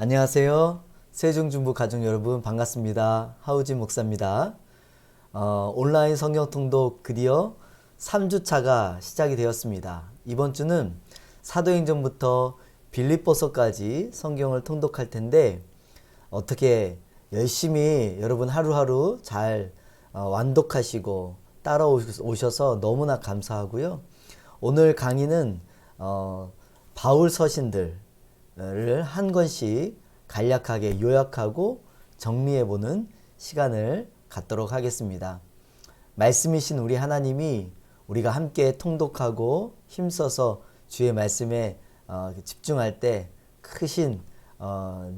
안녕하세요. 세종중부 가족 여러분 반갑습니다. 하우진 목사입니다. 온라인 성경 통독 드디어 3주차가 시작이 되었습니다. 이번 주는 사도행전부터 빌립보서까지 성경을 통독할 텐데 어떻게 열심히 여러분 하루하루 잘 완독하시고 따라오셔서 너무나 감사하고요. 오늘 강의는 바울 서신들을 한 권씩 간략하게 요약하고 정리해보는 시간을 갖도록 하겠습니다. 말씀이신 우리 하나님이 우리가 함께 통독하고 힘써서 주의 말씀에 집중할 때 크신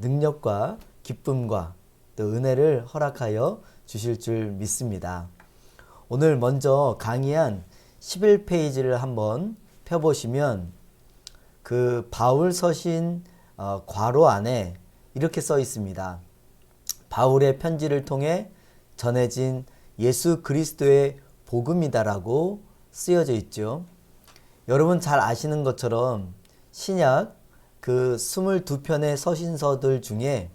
능력과 기쁨과 또 은혜를 허락하여 주실 줄 믿습니다. 오늘 먼저 강의한 11페이지를 한번 펴보시면 그 바울 서신 괄호 안에 이렇게 써 있습니다. 바울의 편지를 통해 전해진 예수 그리스도의 복음이다라고 쓰여져 있죠. 여러분 잘 아시는 것처럼 신약 그 22편의 서신서들 중에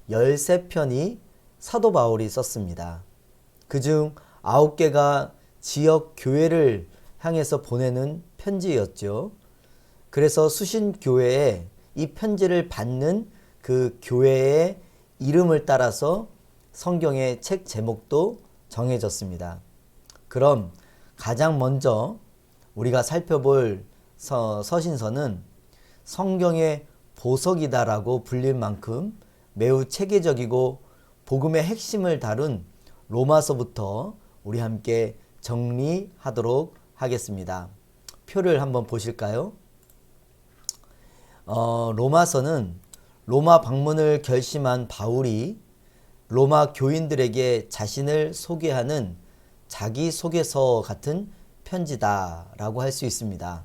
13편이 사도 바울이 썼습니다. 그중 9개가 지역 교회를 향해서 보내는 편지였죠. 그래서 수신교회에 이 편지를 받는 그 교회의 이름을 따라서 성경의 책 제목도 정해졌습니다. 그럼 가장 먼저 우리가 살펴볼 서신서는 성경의 보석이다라고 불릴 만큼 매우 체계적이고 복음의 핵심을 다룬 로마서부터 우리 함께 정리하도록 하겠습니다. 표를 한번 보실까요? 로마서는 로마 방문을 결심한 바울이 로마 교인들에게 자신을 소개하는 자기소개서 같은 편지다라고 할 수 있습니다.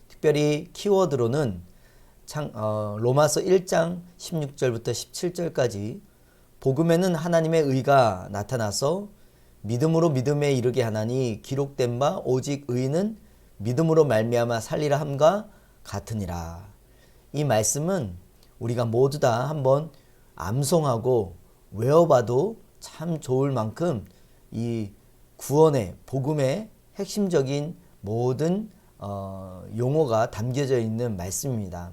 특별히 키워드로는 로마서 1장 16절부터 17절까지 복음에는 하나님의 의가 나타나서 믿음으로 믿음에 이르게 하나니 기록된 바 오직 의인은 믿음으로 말미암아 살리라 함과 같으니라. 이 말씀은 우리가 모두 다 한번 암송하고 외워봐도 참 좋을 만큼 이 구원의 복음의 핵심적인 모든 용어가 담겨져 있는 말씀입니다.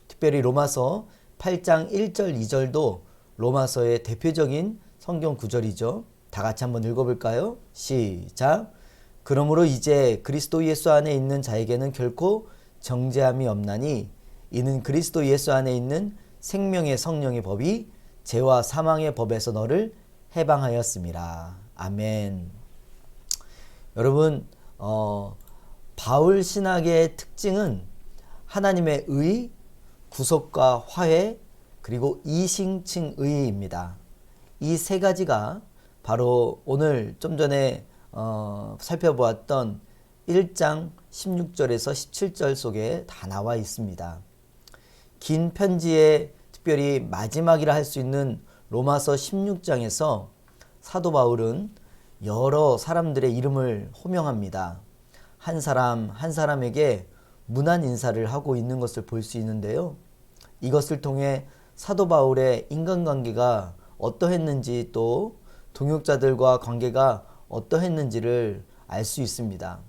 특별히 로마서 8장 1절 2절도 로마서의 대표적인 성경 구절이죠. 다 같이 한번 읽어볼까요? 시작. 그러므로 이제 그리스도 예수 안에 있는 자에게는 결코 정죄함이 없나니 이는 그리스도 예수 안에 있는 생명의 성령의 법이 죄와 사망의 법에서 너를 해방하였음이라. 아멘. 여러분 바울 신학의 특징은 하나님의 의, 구속과 화해, 그리고 이신칭의입니다. 이 세 가지가 바로 오늘 좀 전에 살펴보았던 1장 16절에서 17절 속에 다 나와 있습니다. 긴 편지의 특별히 마지막이라 할 수 있는 로마서 16장에서 사도 바울은 여러 사람들의 이름을 호명합니다. 한 사람 한 사람에게 문안 인사를 하고 있는 것을 볼 수 있는데요. 이것을 통해 사도 바울의 인간관계가 어떠했는지 또 동역자들과 관계가 어떠했는지를 알 수 있습니다.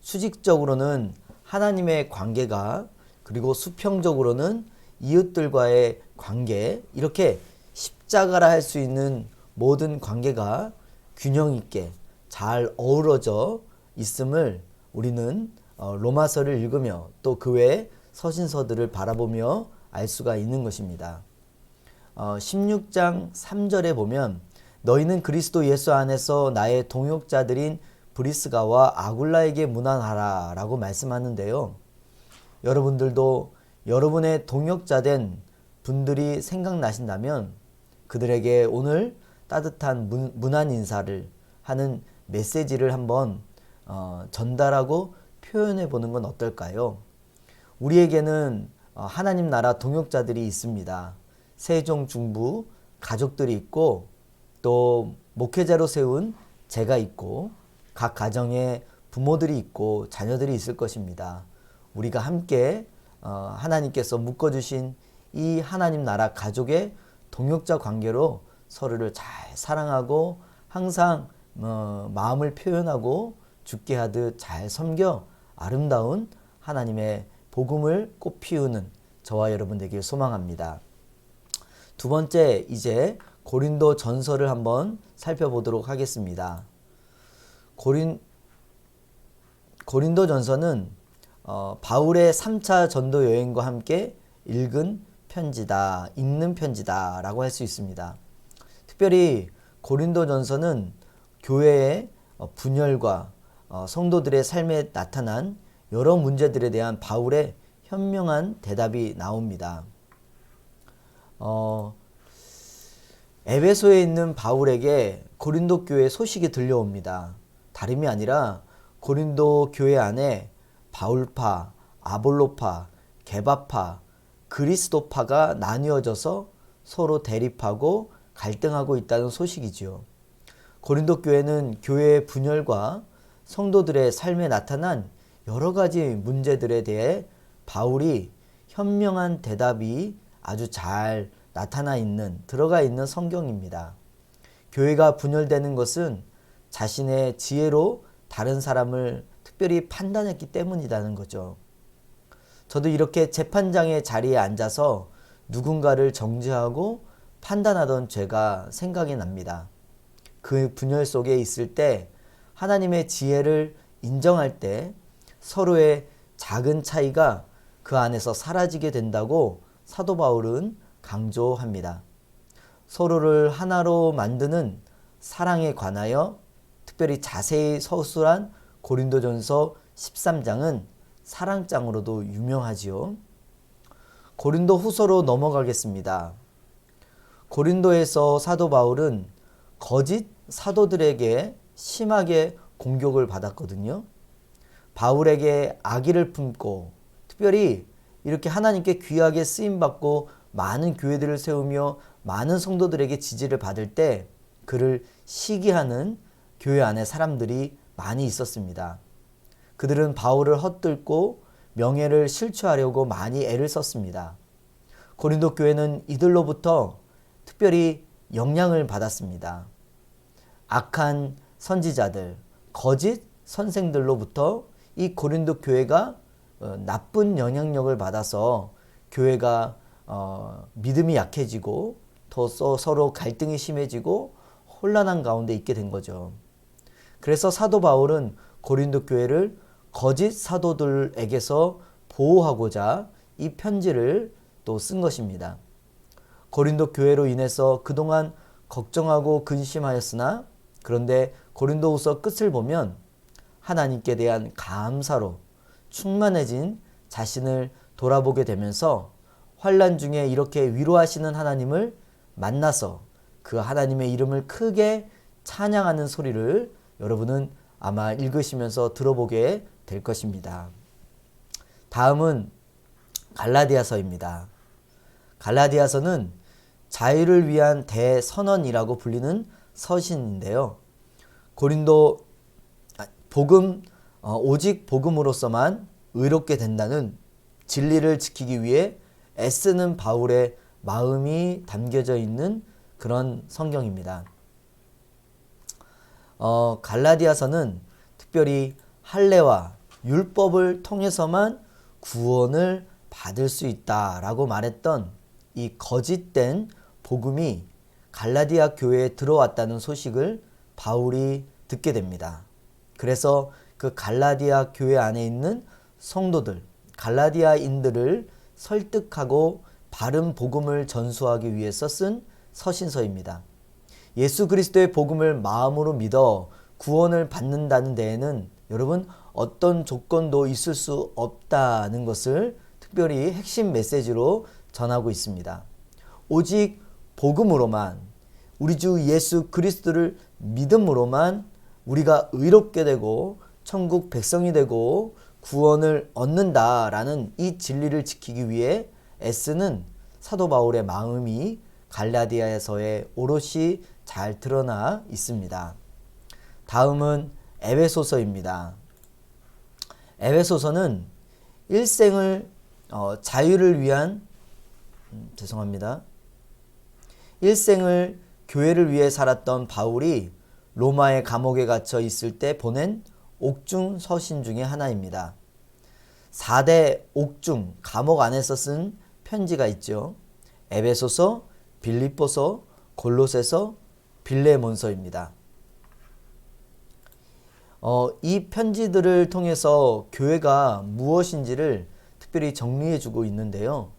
수직적으로는 하나님의 관계가, 그리고 수평적으로는 이웃들과의 관계, 이렇게 십자가라 할 수 있는 모든 관계가 균형 있게 잘 어우러져 있음을 우리는 로마서를 읽으며 또 그 외의 서신서들을 바라보며 알 수가 있는 것입니다. 16장 3절에 보면 너희는 그리스도 예수 안에서 나의 동역자들인 브리스가와 아굴라에게 문안하라 라고 말씀하는데요. 여러분들도 여러분의 동역자된 분들이 생각나신다면 그들에게 오늘 따뜻한 문안 인사를 하는 메시지를 한번 전달하고 표현해 보는 건 어떨까요? 우리에게는 하나님 나라 동역자들이 있습니다. 세종 중부 가족들이 있고 또 목회자로 세운 제가 있고 각 가정에 부모들이 있고 자녀들이 있을 것입니다. 우리가 함께 하나님께서 묶어주신 이 하나님 나라 가족의 동역자 관계로 서로를 잘 사랑하고 항상 마음을 표현하고 죽게 하듯 잘 섬겨 아름다운 하나님의 복음을 꽃피우는 저와 여러분 되길 소망합니다. 두 번째, 이제 고린도 전서를 한번 살펴보도록 하겠습니다. 고린도 전서는 바울의 3차 전도 여행과 함께 읽는 편지다 라고 할 수 있습니다. 특별히 고린도 전서는 교회의 분열과 성도들의 삶에 나타난 여러 문제들에 대한 바울의 현명한 대답이 나옵니다. 에베소에 있는 바울에게 고린도 교회 소식이 들려옵니다. 다름이 아니라 고린도 교회 안에 바울파, 아볼로파, 게바파, 그리스도파가 나뉘어져서 서로 대립하고 갈등하고 있다는 소식이지요. 고린도 교회는 교회의 분열과 성도들의 삶에 나타난 여러 가지 문제들에 대해 바울이 현명한 대답이 아주 잘 들어가 있는 성경입니다. 교회가 분열되는 것은 자신의 지혜로 다른 사람을 특별히 판단했기 때문이라는 거죠. 저도 이렇게 재판장의 자리에 앉아서 누군가를 정죄하고 판단하던 죄가 생각이 납니다. 그 분열 속에 있을 때 하나님의 지혜를 인정할 때 서로의 작은 차이가 그 안에서 사라지게 된다고 사도 바울은 강조합니다. 서로를 하나로 만드는 사랑에 관하여 특별히 자세히 서술한 고린도전서 13장은 사랑장으로도 유명하지요. 고린도 후서로 넘어가겠습니다. 고린도에서 사도 바울은 거짓 사도들에게 심하게 공격을 받았거든요. 바울에게 악의를 품고 특별히 이렇게 하나님께 귀하게 쓰임받고 많은 교회들을 세우며 많은 성도들에게 지지를 받을 때 그를 시기하는 교회 안에 사람들이 많이 있었습니다. 그들은 바울을 헛들고 명예를 실추하려고 많이 애를 썼습니다. 고린도 교회는 이들로부터 특별히 영향을 받았습니다. 악한 선지자들, 거짓 선생들로부터 이 고린도 교회가 나쁜 영향력을 받아서 교회가 믿음이 약해지고 더 서로 갈등이 심해지고 혼란한 가운데 있게 된 거죠. 그래서 사도 바울은 고린도 교회를 거짓 사도들에게서 보호하고자 이 편지를 또 쓴 것입니다. 고린도 교회로 인해서 그동안 걱정하고 근심하였으나 그런데 고린도후서 끝을 보면 하나님께 대한 감사로 충만해진 자신을 돌아보게 되면서 환난 중에 이렇게 위로하시는 하나님을 만나서 그 하나님의 이름을 크게 찬양하는 소리를 여러분은 아마 읽으시면서 들어보게 될 것입니다. 다음은 갈라디아서입니다. 갈라디아서는 자유를 위한 대선언이라고 불리는 서신인데요. 오직 복음으로서만 의롭게 된다는 진리를 지키기 위해 애쓰는 바울의 마음이 담겨져 있는 그런 성경입니다. 갈라디아서는 특별히 할례와 율법을 통해서만 구원을 받을 수 있다라고 말했던 이 거짓된 복음이 갈라디아 교회에 들어왔다는 소식을 바울이 듣게 됩니다. 그래서 그 갈라디아 교회 안에 있는 성도들, 갈라디아인들을 설득하고 바른 복음을 전수하기 위해서 쓴 서신서입니다. 예수 그리스도의 복음을 마음으로 믿어 구원을 받는다는 데에는 여러분 어떤 조건도 있을 수 없다는 것을 특별히 핵심 메시지로 전하고 있습니다. 오직 복음으로만, 우리 주 예수 그리스도를 믿음으로만 우리가 의롭게 되고 천국 백성이 되고 구원을 얻는다라는 이 진리를 지키기 위해 애쓰는 사도 바울의 마음이 갈라디아에서의 오롯이 잘 드러나 있습니다. 다음은 에베소서입니다. 에베소서는 일생을 자유를 위한 죄송합니다. 일생을 교회를 위해 살았던 바울이 로마의 감옥에 갇혀 있을 때 보낸 옥중 서신 중에 하나입니다. 4대 옥중 감옥 안에서 쓴 편지가 있죠. 에베소서, 빌립보서, 골로새서, 빌레몬서입니다. 이 편지들을 통해서 교회가 무엇인지를 특별히 정리해주고 있는데요.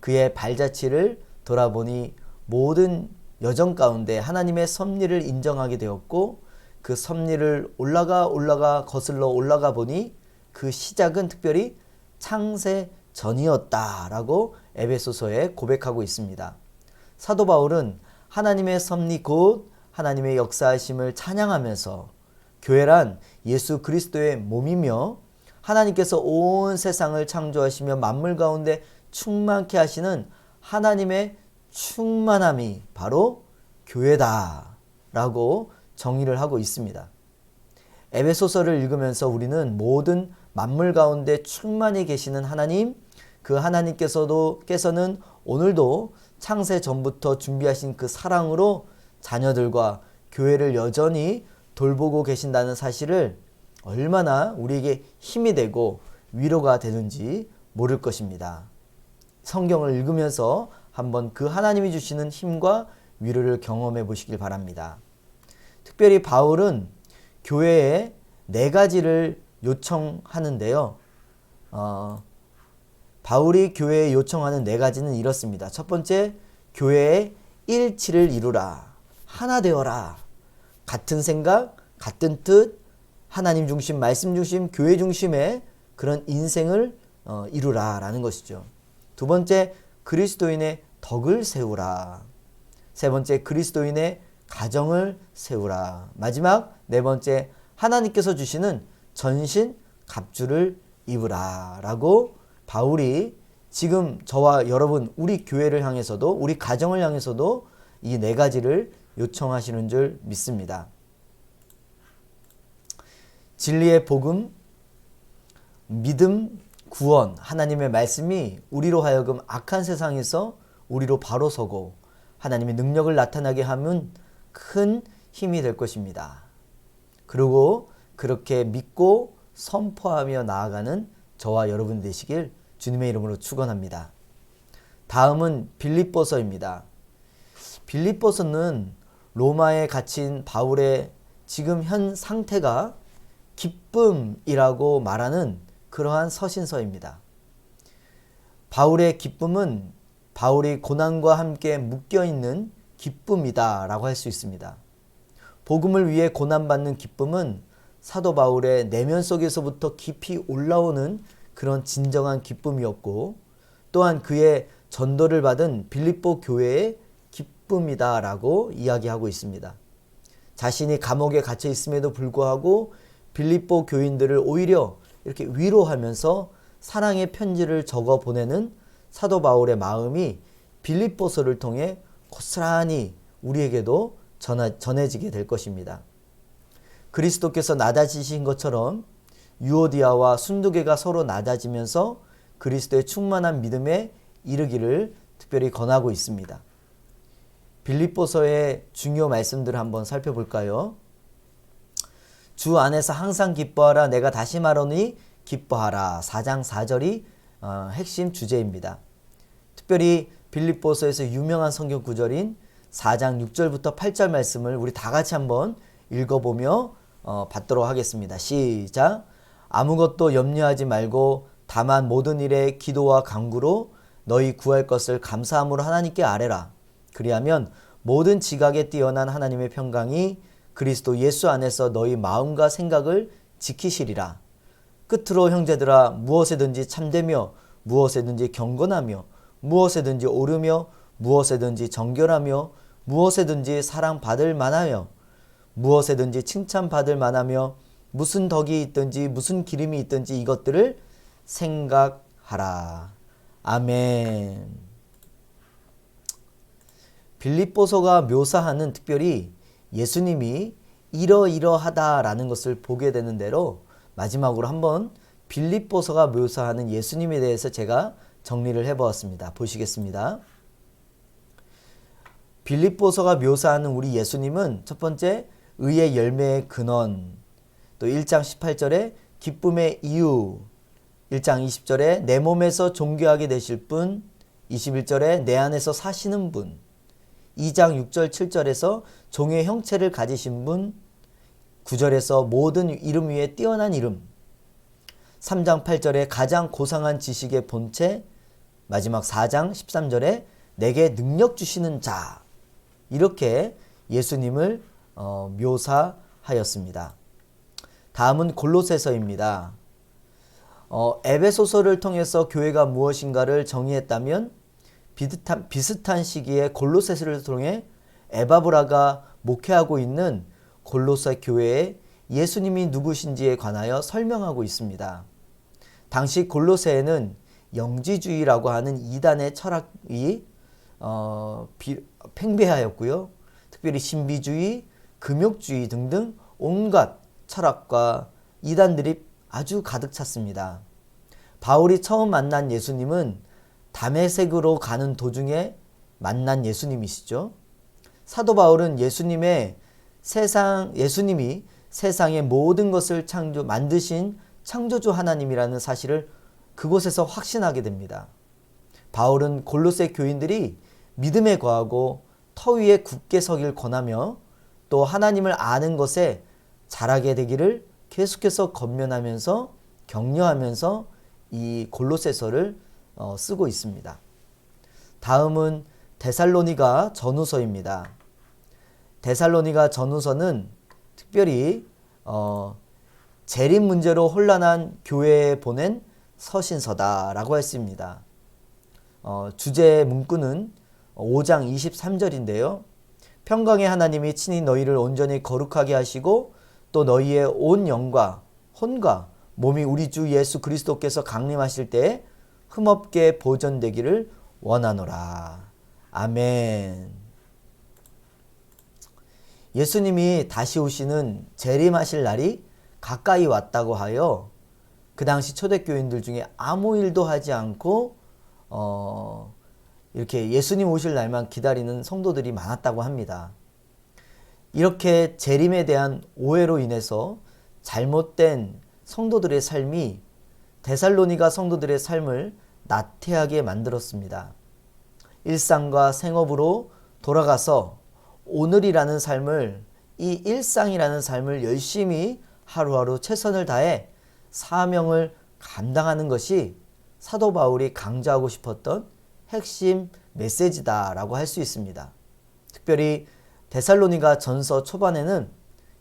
그의 발자취를 돌아보니 모든 여정 가운데 하나님의 섭리를 인정하게 되었고, 그 섭리를 올라가 거슬러 올라가 보니 그 시작은 특별히 창세 전이었다라고 에베소서에 고백하고 있습니다. 사도 바울은 하나님의 섭리 곧 하나님의 역사하심을 찬양하면서 교회란 예수 그리스도의 몸이며 하나님께서 온 세상을 창조하시며 만물 가운데 충만케 하시는 하나님의 충만함이 바로 교회다 라고 정의를 하고 있습니다. 에베소서를 읽으면서 우리는 모든 만물 가운데 충만히 계시는 하나님, 그 하나님께서는 오늘도 창세 전부터 준비하신 그 사랑으로 자녀들과 교회를 여전히 돌보고 계신다는 사실을 얼마나 우리에게 힘이 되고 위로가 되는지 모를 것입니다. 성경을 읽으면서 한번 그 하나님이 주시는 힘과 위로를 경험해 보시길 바랍니다. 특별히 바울은 교회에 4가지를 요청하는데요. 바울이 교회에 요청하는 4가지는 이렇습니다. 첫 번째, 교회의 일치를 이루라. 하나 되어라. 같은 생각, 같은 뜻, 하나님 중심, 말씀 중심, 교회 중심의 그런 인생을 이루라 라는 것이죠. 두 번째, 그리스도인의 덕을 세우라. 세 번째, 그리스도인의 가정을 세우라. 마지막 4번째, 하나님께서 주시는 전신 갑주를 입으라 라고 바울이 지금 저와 여러분, 우리 교회를 향해서도, 우리 가정을 향해서도 이 4가지를 요청하시는 줄 믿습니다. 진리의 복음, 믿음, 구원, 하나님의 말씀이 우리로 하여금 악한 세상에서 우리로 바로 서고 하나님의 능력을 나타나게 하면 큰 힘이 될 것입니다. 그리고 그렇게 믿고 선포하며 나아가는 저와 여러분 되시길 주님의 이름으로 축원합니다. 다음은 빌립보서입니다. 빌립보서는 로마에 갇힌 바울의 지금 현 상태가 기쁨이라고 말하는 그러한 서신서입니다. 바울의 기쁨은 바울이 고난과 함께 묶여있는 기쁨이다 라고 할 수 있습니다. 복음을 위해 고난받는 기쁨은 사도 바울의 내면 속에서부터 깊이 올라오는 그런 진정한 기쁨이었고, 또한 그의 전도를 받은 빌립보 교회의 기쁨이다 라고 이야기하고 있습니다. 자신이 감옥에 갇혀 있음에도 불구하고 빌립보 교인들을 오히려 이렇게 위로하면서 사랑의 편지를 적어 보내는 사도 바울의 마음이 빌립보서를 통해 고스란히 우리에게도 전해지게 될 것입니다. 그리스도께서 낮아지신 것처럼 유오디아와 순두계가 서로 낮아지면서 그리스도의 충만한 믿음에 이르기를 특별히 권하고 있습니다. 빌립보서의 중요 말씀들을 한번 살펴볼까요? 주 안에서 항상 기뻐하라. 내가 다시 말하노니 기뻐하라. 4장 4절이 핵심 주제입니다. 특별히 빌립보서에서 유명한 성경 구절인 4장 6절부터 8절 말씀을 우리 다 같이 한번 읽어보며 받도록 하겠습니다. 시작. 아무것도 염려하지 말고 다만 모든 일에 기도와 간구로 너희 구할 것을 감사함으로 하나님께 아뢰라. 그리하면 모든 지각에 뛰어난 하나님의 평강이 그리스도 예수 안에서 너희 마음과 생각을 지키시리라. 끝으로 형제들아, 무엇에든지 참되며 무엇에든지 경건하며 무엇에든지 오르며 무엇에든지 정결하며 무엇에든지 사랑받을 만하며 무엇에든지 칭찬받을 만하며 무슨 덕이 있든지 무슨 기름이 있든지 이것들을 생각하라. 아멘. 빌립보서가 묘사하는 특별히 예수님이 이러이러하다라는 것을 보게 되는 대로 마지막으로 한번 빌립보서가 묘사하는 예수님에 대해서 제가 정리를 해보았습니다. 보시겠습니다. 빌립보서가 묘사하는 우리 예수님은 첫 번째 의의 열매의 근원, 또 1장 18절에 기쁨의 이유, 1장 20절에 내 몸에서 존귀하게 되실 분, 21절에 내 안에서 사시는 분, 2장 6절 7절에서 종의 형체를 가지신 분, 9절에서 모든 이름 위에 뛰어난 이름, 3장 8절에 가장 고상한 지식의 본체, 마지막 4장 13절에 내게 능력 주시는 자, 이렇게 예수님을 묘사하였습니다. 다음은 골로새서입니다. 에베소서를 통해서 교회가 무엇인가를 정의했다면 비슷한 시기에 골로새서를 통해 에바브라가 목회하고 있는 골로새 교회에 예수님이 누구신지에 관하여 설명하고 있습니다. 당시 골로새에는 영지주의라고 하는 이단의 철학이 팽배하였고요. 특별히 신비주의, 금욕주의 등등 온갖 철학과 이단들이 아주 가득 찼습니다. 바울이 처음 만난 예수님은 다메섹으로 가는 도중에 만난 예수님이시죠. 사도 바울은 예수님이 세상의 모든 것을 만드신 창조주 하나님이라는 사실을 그곳에서 확신하게 됩니다. 바울은 골로새 교인들이 믿음에 거하고 터 위에 굳게 서길 권하며 또 하나님을 아는 것에 잘하게 되기를 계속해서 권면하면서 격려하면서 이 골로새서를 쓰고 있습니다. 다음은 데살로니가 전후서입니다. 데살로니가 전후서는 특별히 재림 문제로 혼란한 교회에 보낸 서신서다라고 했습니다. 주제 문구는 5장 23절인데요. 평강의 하나님이 친히 너희를 온전히 거룩하게 하시고 또 너희의 온 영과 혼과 몸이 우리 주 예수 그리스도께서 강림하실 때에 흠없게 보존되기를 원하노라. 아멘. 예수님이 다시 오시는 재림하실 날이 가까이 왔다고 하여 그 당시 초대교인들 중에 아무 일도 하지 않고 이렇게 예수님 오실 날만 기다리는 성도들이 많았다고 합니다. 이렇게 재림에 대한 오해로 인해서 잘못된 성도들의 삶이 데살로니가 성도들의 삶을 나태하게 만들었습니다. 일상과 생업으로 돌아가서 오늘이라는 삶을, 이 일상이라는 삶을 열심히 하루하루 최선을 다해 사명을 감당하는 것이 사도 바울이 강조하고 싶었던 핵심 메시지다라고 할 수 있습니다. 특별히 데살로니가 전서 초반에는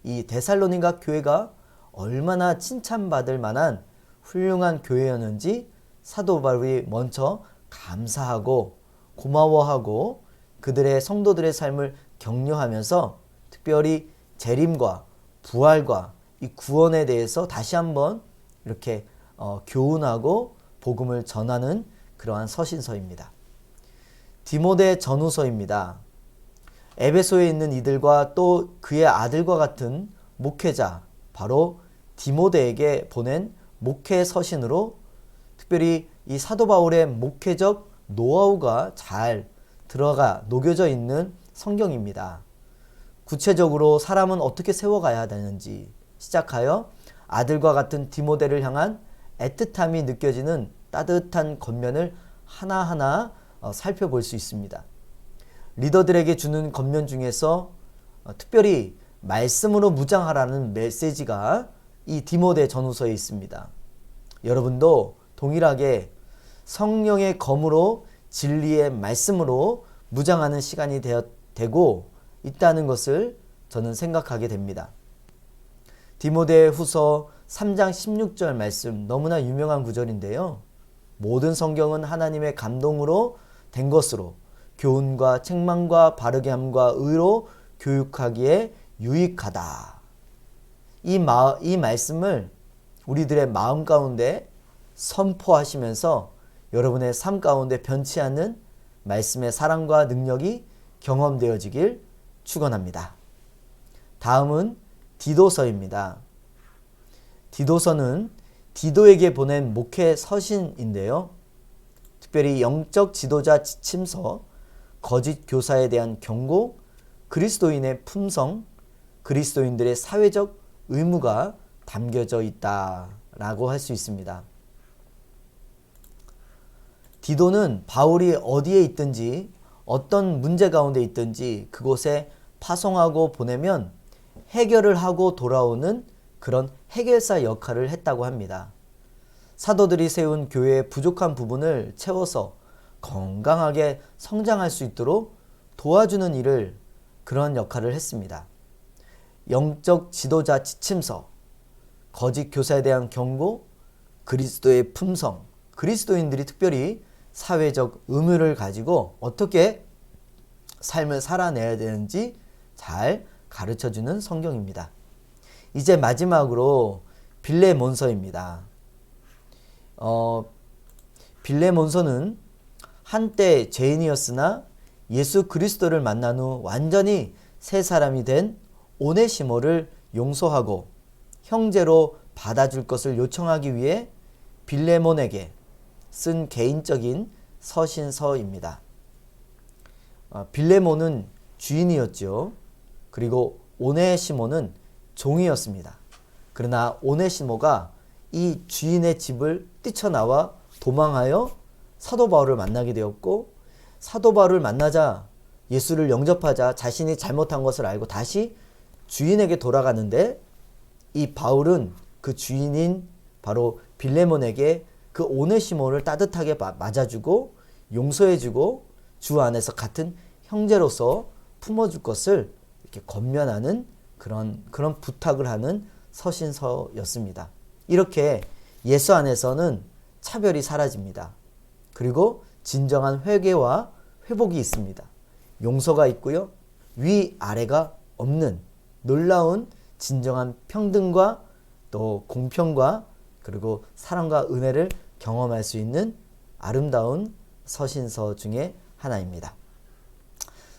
이 데살로니가 교회가 얼마나 칭찬받을 만한 훌륭한 교회였는지 사도 바울이 먼저 감사하고 고마워하고 그들의 성도들의 삶을 격려하면서 특별히 재림과 부활과 이 구원에 대해서 다시 한번 이렇게 교훈하고 복음을 전하는 그러한 서신서입니다. 디모데 전후서입니다. 에베소에 있는 이들과 또 그의 아들과 같은 목회자 바로 디모데에게 보낸 목회 서신으로 특별히 이 사도 바울의 목회적 노하우가 잘 녹여져 있는 성경입니다. 구체적으로 사람은 어떻게 세워가야 되는지 시작하여 아들과 같은 디모데를 향한 애틋함이 느껴지는 따뜻한 겉면을 하나하나 살펴볼 수 있습니다. 리더들에게 주는 겉면 중에서 특별히 말씀으로 무장하라는 메시지가 이 디모데 전후서에 있습니다. 여러분도 동일하게 성령의 검으로 진리의 말씀으로 무장하는 시간이 되고 있다는 것을 저는 생각하게 됩니다. 디모데 후서 3장 16절 말씀 너무나 유명한 구절인데요. 모든 성경은 하나님의 감동으로 된 것으로 교훈과 책망과 바르게 함과 의로 교육하기에 유익하다. 이 말씀을 우리들의 마음 가운데 선포하시면서 여러분의 삶 가운데 변치 않는 말씀의 사랑과 능력이 경험되어지길 축원합니다. 다음은 디도서입니다. 디도서는 디도에게 보낸 목회 서신인데요. 특별히 영적 지도자 지침서, 거짓 교사에 대한 경고, 그리스도인의 품성, 그리스도인들의 사회적 의무가 담겨져 있다라고 할 수 있습니다. 디도는 바울이 어디에 있든지 어떤 문제 가운데 있든지 그곳에 파송하고 보내면 해결을 하고 돌아오는 그런 해결사 역할을 했다고 합니다. 사도들이 세운 교회의 부족한 부분을 채워서 건강하게 성장할 수 있도록 도와주는 일을 그런 역할을 했습니다. 영적 지도자 지침서, 거짓 교사에 대한 경고, 그리스도의 품성, 그리스도인들이 특별히 사회적 의무를 가지고 어떻게 삶을 살아내야 되는지 잘 가르쳐주는 성경입니다. 이제 마지막으로 빌레몬서입니다. 빌레몬서는 한때 죄인이었으나 예수 그리스도를 만난 후 완전히 새 사람이 된 오네시모를 용서하고 형제로 받아줄 것을 요청하기 위해 빌레몬에게 쓴 개인적인 서신서입니다. 빌레몬은 주인이었죠. 그리고 오네시모는 종이었습니다. 그러나 오네시모가 이 주인의 집을 뛰쳐나와 도망하여 사도 바울을 만나게 되었고, 사도 바울을 만나자 예수를 영접하자 자신이 잘못한 것을 알고 다시 주인에게 돌아가는데, 이 바울은 그 주인인 바로 빌레몬에게 그 오네시모를 따뜻하게 맞아주고 용서해주고 주 안에서 같은 형제로서 품어줄 것을 이렇게 권면하는 그런 부탁을 하는 서신서였습니다. 이렇게 예수 안에서는 차별이 사라집니다. 그리고 진정한 회개와 회복이 있습니다. 용서가 있고요. 위아래가 없는 놀라운 진정한 평등과 또 공평과 그리고 사랑과 은혜를 경험할 수 있는 아름다운 서신서 중에 하나입니다.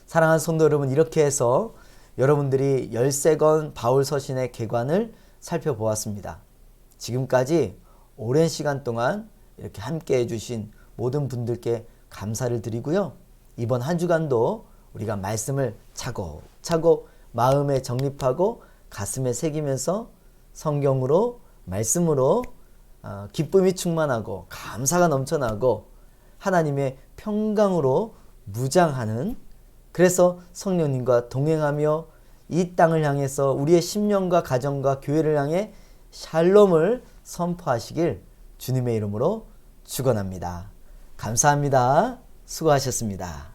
사랑하는 성도 여러분, 이렇게 해서 여러분들이 13권 바울 서신의 개관을 살펴보았습니다. 지금까지 오랜 시간 동안 이렇게 함께 해주신 모든 분들께 감사를 드리고요. 이번 한 주간도 우리가 말씀을 차곡차곡 마음에 정립하고 가슴에 새기면서 성경으로 말씀으로 기쁨이 충만하고 감사가 넘쳐나고 하나님의 평강으로 무장하는, 그래서 성령님과 동행하며 이 땅을 향해서 우리의 심령과 가정과 교회를 향해 샬롬을 선포하시길 주님의 이름으로 축원합니다. 감사합니다. 수고하셨습니다.